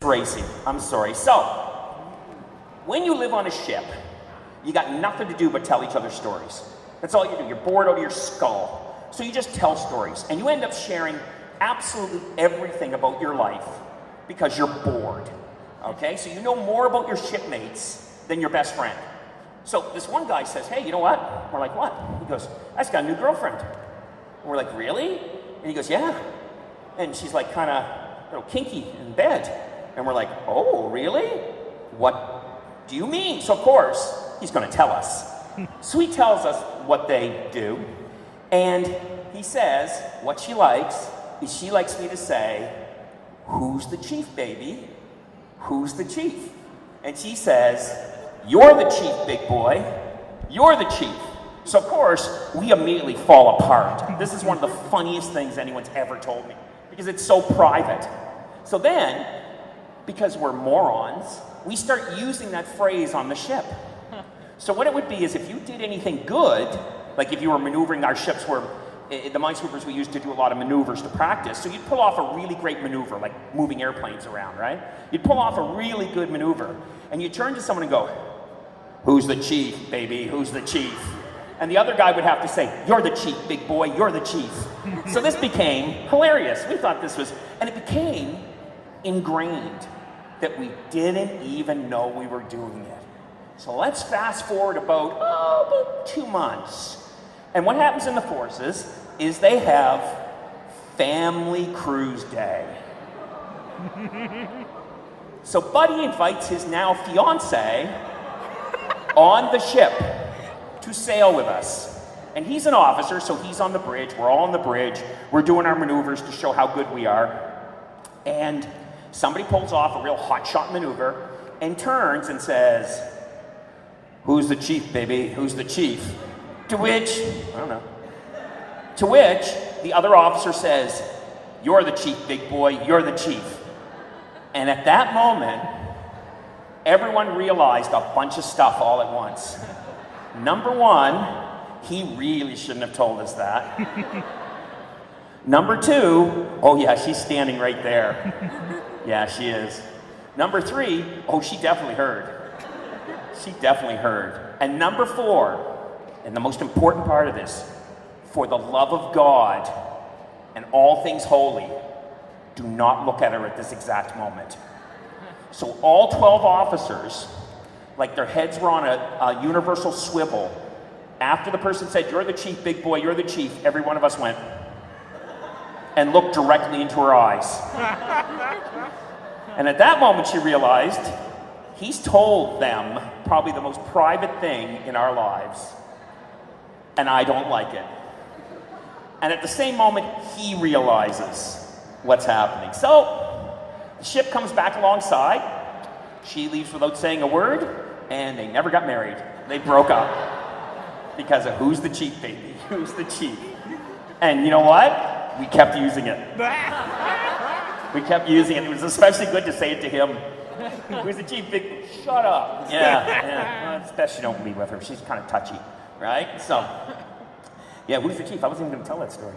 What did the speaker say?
bracy. I'm sorry. So, when you live on a ship, you got nothing to do but tell each other stories. That's all you do. You're bored out of your skull. So you just tell stories. And you end up sharing absolutely everything about your life because you're bored. Okay? So you know more about your shipmates than your best friend. So this one guy says, hey, you know what? We're like, what? He goes, I just got a new girlfriend. And we're like, really? And he goes, yeah. And she's like kind of kinky in bed. And we're like, oh, really? What do you mean? So of course, he's going to tell us. So he tells us what they do. And he says, what she likes is she likes me to say, who's the chief, baby? Who's the chief? And she says, you're the chief, big boy. You're the chief. So of course, we immediately fall apart. This is one of the funniest things anyone's ever told me because it's so private. So then, because we're morons, we start using that phrase on the ship. So what it would be is if you did anything good, like if you were maneuvering our ships where the minesweepers, we used to do a lot of maneuvers to practice. So you'd pull off a really great maneuver, like moving airplanes around, right? You'd pull off a really good maneuver, and you turn to someone and go, who's the chief, baby? Who's the chief? And the other guy would have to say, you're the chief, big boy, you're the chief. So this became hilarious. We thought this was, and it became ingrained that we didn't even know we were doing it. So let's fast forward about 2 months. And what happens in the forces is they have family cruise day. So Buddy invites his now fiance on the ship to sail with us. And he's an officer, so he's on the bridge. We're all on the bridge. We're doing our maneuvers to show how good we are. And somebody pulls off a real hotshot maneuver and turns and says, who's the chief, baby? Who's the chief? To which, I don't know. To which the other officer says, you're the chief, big boy, you're the chief. And at that moment, everyone realized a bunch of stuff all at once. Number one, he really shouldn't have told us that. Number two, oh yeah, she's standing right there. Yeah, she is. Number three, oh, she definitely heard. She definitely heard. And number four, and the most important part of this, for the love of God and all things holy, do not look at her at this exact moment. So all 12 officers, like their heads were on a universal swivel. After the person said, you're the chief, big boy, you're the chief, every one of us went and looked directly into her eyes. And at that moment she realized, he's told them probably the most private thing in our lives, and I don't like it. And at the same moment, he realizes what's happening. So the ship comes back alongside. She leaves without saying a word, and they never got married. They broke up because of who's the chief, baby? Who's the chief? And you know what? We kept using it. We kept using it. It was especially good to say it to him. Who's the chief, big? Shut up. Yeah. Well, it's best you don't be with her. She's kind of touchy, right? So, yeah, who's the chief? I wasn't even going to tell that story.